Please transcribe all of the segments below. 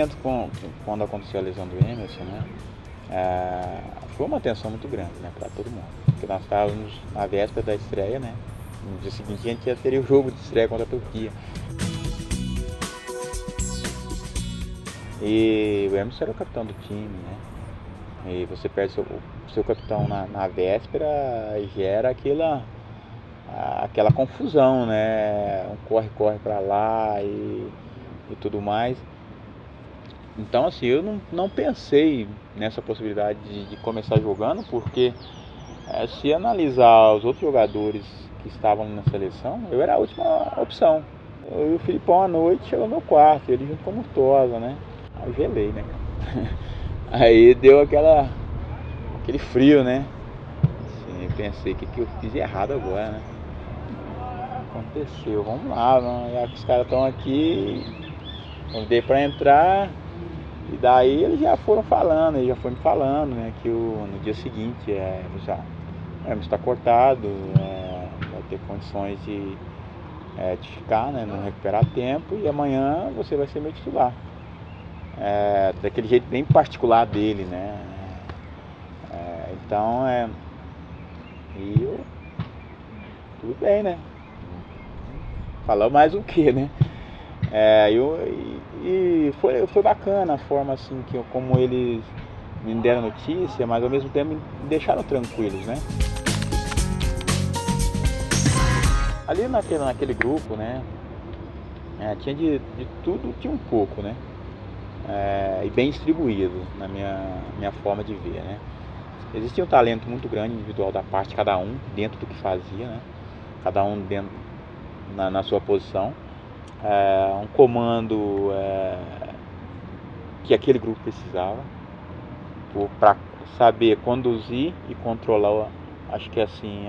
momento quando aconteceu a lesão do Emerson, né? Foi uma tensão muito grande, né, para todo mundo. Porque nós estávamos na véspera da estreia, né? No dia seguinte a gente já teria o jogo de estreia contra a Turquia. E o Emerson era o capitão do time, né? E você perde seu capitão na véspera, gera aquela confusão, né? Um corre para lá e tudo mais. Então, assim, eu não pensei nessa possibilidade de começar jogando, porque se analisar os outros jogadores que estavam na seleção, eu era a última opção. Eu e o Filipão à noite chegou no meu quarto, ele junto com o Murtosa, né? Aí eu gelei, né? Aí deu aquele frio, né? Assim, eu pensei, o que eu fiz de errado agora, né? Aconteceu, vamos lá, já que os caras estão aqui, convidei pra entrar. E daí eles já foram falando, ele já foi me falando, né, que no dia seguinte o Emerson está cortado, vai ter condições de ficar, né, não recuperar tempo, e amanhã você vai ser meu titular. Daquele jeito bem particular dele, né. Então, tudo bem, né. Falou mais o que, né. E foi bacana a forma assim como eles me deram notícia, mas ao mesmo tempo me deixaram tranquilos, né? Ali naquele grupo, né? Tinha de tudo, tinha um pouco, né? E bem distribuído na minha forma de ver, né? Existia um talento muito grande individual da parte de cada um dentro do que fazia, né? Cada um dentro na sua posição. Um comando que aquele grupo precisava para saber conduzir e controlar, acho que assim,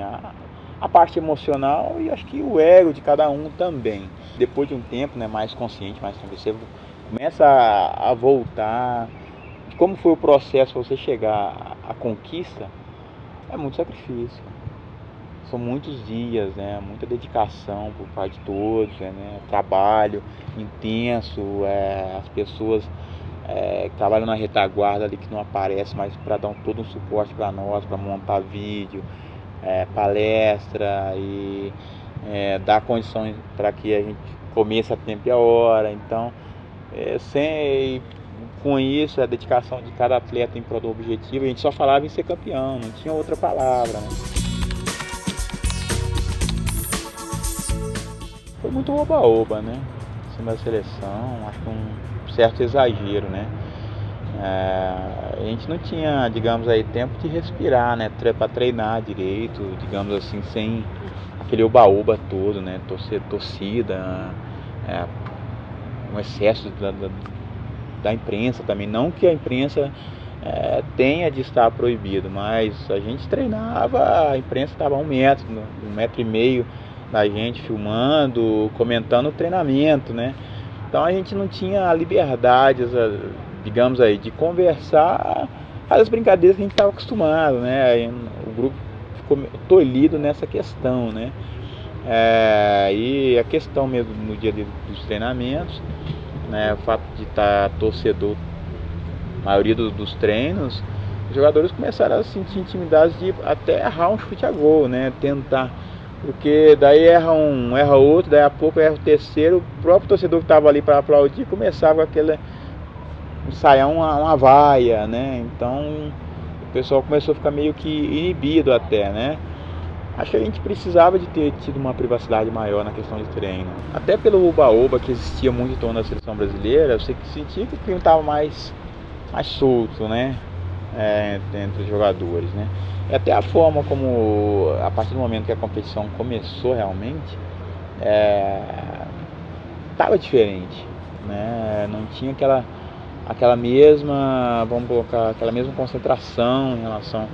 a parte emocional e acho que o ego de cada um também. Depois de um tempo, né, mais consciente, mais tranquilo, você começa a voltar. Como foi o processo para você chegar à conquista? É muito sacrifício. São muitos dias, né? Muita dedicação por parte de todos, né? Trabalho intenso, as pessoas que trabalham na retaguarda ali que não aparecem, mas para dar todo um suporte para nós, para montar vídeo, palestra e dar condições para que a gente comece a tempo e a hora. Então, com isso, a dedicação de cada atleta em prol do objetivo, a gente só falava em ser campeão, não tinha outra palavra, né? Foi muito oba-oba, né? Em cima da seleção, acho que um certo exagero, né? A gente não tinha, digamos aí, tempo de respirar, né? Para treinar direito, digamos assim, sem aquele oba-oba todo, né? Torcida, um excesso da imprensa também. Não que a imprensa tenha de estar proibido, mas a gente treinava, a imprensa estava a 1 metro, 1,5 metro da gente filmando, comentando o treinamento, né? Então a gente não tinha a liberdade, digamos aí, de conversar as brincadeiras que a gente estava acostumado, né? O grupo ficou tolhido nessa questão, né? E a questão mesmo no dia dos treinamentos, né? O fato de estar torcedor, a maioria dos treinos, os jogadores começaram a sentir intimidade de até errar um chute a gol, né? Tentar. Porque daí erra um, erra outro, daí a pouco erra o terceiro, o próprio torcedor que estava ali para aplaudir começava com aquele ensaiar uma vaia, né? Então o pessoal começou a ficar meio que inibido até, né? Acho que a gente precisava de ter tido uma privacidade maior na questão de treino. Até pelo oba-oba que existia muito em torno da seleção brasileira, você sentia que o clima estava mais solto, né? Entre os jogadores, né? E até a forma como, a partir do momento que a competição começou realmente, estava diferente, né? Não tinha aquela mesma, vamos colocar, aquela mesma concentração em relação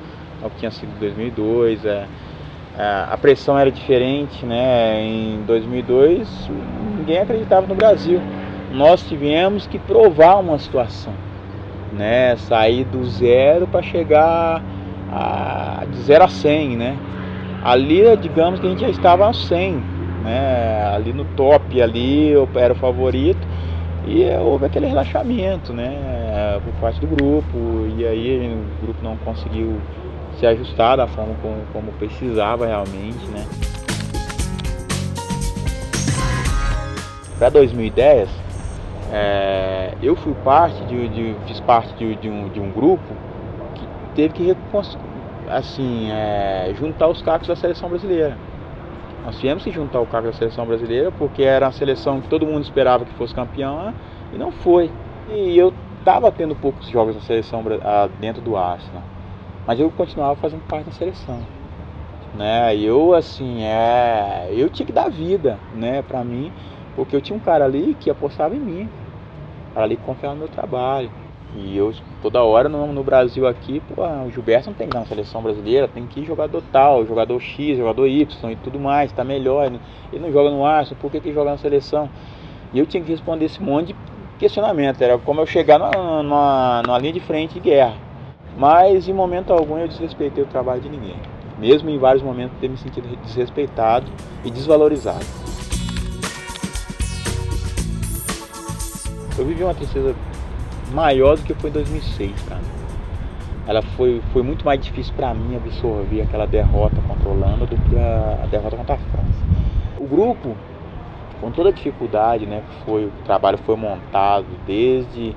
ao que tinha sido em 2002. A pressão era diferente, né? Em 2002 ninguém acreditava no Brasil. Nós tivemos que provar uma situação, né? Sair do zero para chegar de 0 a 100, né? Ali, digamos que a gente já estava a 100, né? Ali no top, ali eu era o favorito. E houve aquele relaxamento, né, por parte do grupo, e aí o grupo não conseguiu se ajustar da forma como precisava realmente, né. Para 2010, eu fui parte fiz parte de um grupo que teve que assim, juntar os cacos da seleção brasileira. Nós tivemos que juntar o caco da seleção brasileira porque era uma seleção que todo mundo esperava que fosse campeã e não foi. E eu estava tendo poucos jogos da seleção dentro do Arsenal, mas eu continuava fazendo parte da seleção, né? Eu assim, eu tinha que dar vida, né, para mim, porque eu tinha um cara ali que apostava em mim, um cara ali que confiava no meu trabalho. E eu toda hora no Brasil aqui, pô, o Gilberto não tem que ir na seleção brasileira, tem que ir jogador tal, jogador X, jogador Y e tudo mais, tá melhor, ele não joga no Arsenal, por que joga na seleção? E eu tinha que responder esse monte de questionamento, era como eu chegar numa linha de frente de guerra. Mas em momento algum eu desrespeitei o trabalho de ninguém, mesmo em vários momentos ter me sentido desrespeitado e desvalorizado. Eu vivi uma tristeza maior do que foi em 2006, cara. Ela foi muito mais difícil para mim absorver aquela derrota contra a Holanda do que a derrota contra a França. O grupo, com toda a dificuldade, né, que o trabalho foi montado desde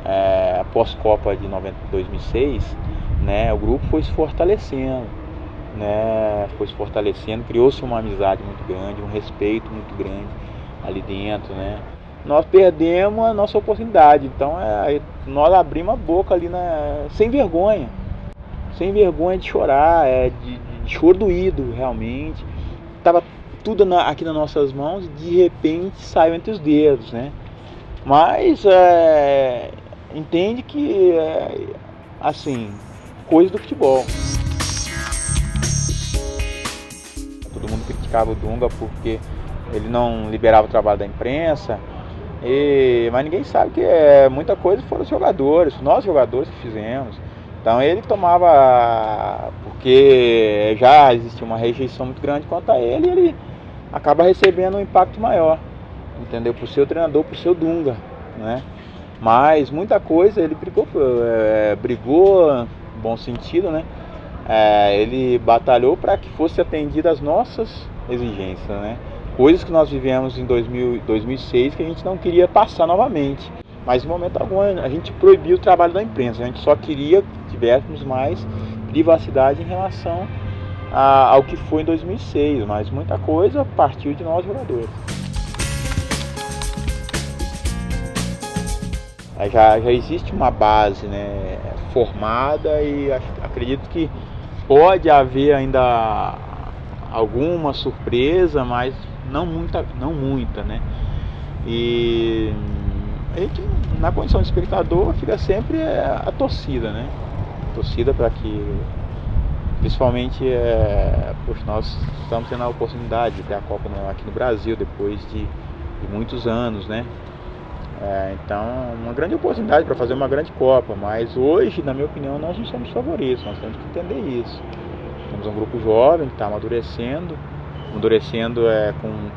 a pós-Copa de 2006, né, o grupo foi se fortalecendo, né, criou-se uma amizade muito grande, um respeito muito grande ali dentro, né. Nós perdemos a nossa oportunidade, então nós abrimos a boca ali sem vergonha de chorar, de choro doído realmente. Tava tudo aqui nas nossas mãos e de repente saiu entre os dedos, né? Mas entende que assim, coisa do futebol. Todo mundo criticava o Dunga porque ele não liberava o trabalho da imprensa. Mas ninguém sabe que muita coisa foram os jogadores, nós jogadores que fizemos. Então ele tomava, porque já existia uma rejeição muito grande quanto a ele, e ele acaba recebendo um impacto maior, entendeu? Pro seu treinador, pro seu Dunga, né? Mas muita coisa ele brigou no bom sentido, né? Ele batalhou para que fosse atendida as nossas exigências, né? Coisas que nós vivemos em 2006 que a gente não queria passar novamente. Mas em momento algum a gente proibiu o trabalho da imprensa. A gente só queria que tivéssemos mais privacidade em relação ao que foi em 2006. Mas muita coisa partiu de nós jogadores. Já existe uma base, né, formada, e acredito que pode haver ainda alguma surpresa, mas não muita, né? E a gente, na condição de espectador, fica sempre a torcida, né? A torcida para que, principalmente, poxa, nós estamos tendo a oportunidade de ter a Copa aqui no Brasil depois de muitos anos, né? Então, uma grande oportunidade para fazer uma grande Copa, mas hoje, na minha opinião, nós não somos favoritos, nós temos que entender isso. Temos um grupo jovem que está amadurecendo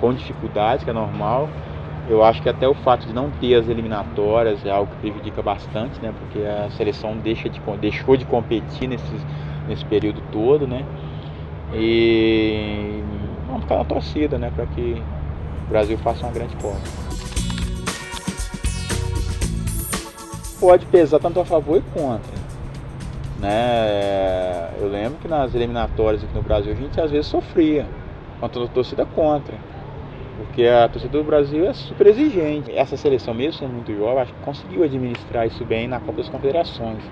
com dificuldades, que é normal. Eu acho que até o fato de não ter as eliminatórias é algo que prejudica bastante, né? Porque a seleção deixou de competir nesse período todo, né? E vamos ficar na torcida, né? Para que o Brasil faça uma grande Copa. Pode pesar tanto a favor e contra, né? Eu lembro que nas eliminatórias aqui no Brasil a gente às vezes sofria contra a torcida contra, porque a torcida do Brasil é super exigente. Essa seleção, mesmo sendo muito jovem, acho que conseguiu administrar isso bem na Copa das Confederações.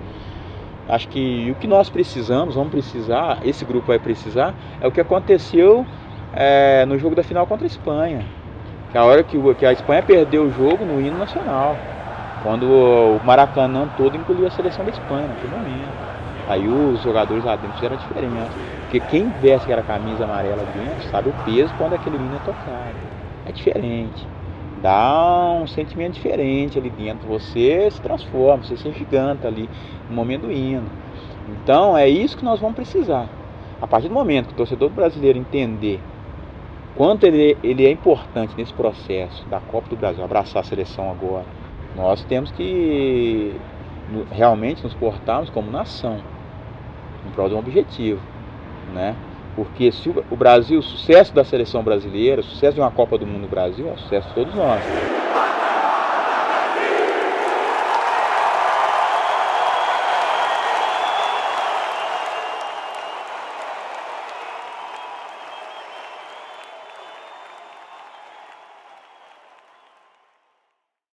Acho que o que nós vamos precisar, esse grupo vai precisar, é o que aconteceu no jogo da final contra a Espanha, que a hora que a Espanha perdeu o jogo no hino nacional, quando o Maracanã todo engoliu a seleção da Espanha naquele momento. Aí os jogadores lá dentro fizeram a diferença, porque quem veste aquela camisa amarela dentro sabe o peso quando aquele hino é tocado. É diferente, dá um sentimento diferente ali dentro, você se transforma, você se engiganta ali no momento do hino. Então é isso que nós vamos precisar. A partir do momento que o torcedor brasileiro entender quanto ele é importante nesse processo da Copa do Brasil, abraçar a seleção agora, nós temos que realmente nos portarmos como nação, em prol de um objetivo, né? Porque se o Brasil, o sucesso da seleção brasileira, o sucesso de uma Copa do Mundo no Brasil, é o sucesso de todos nós.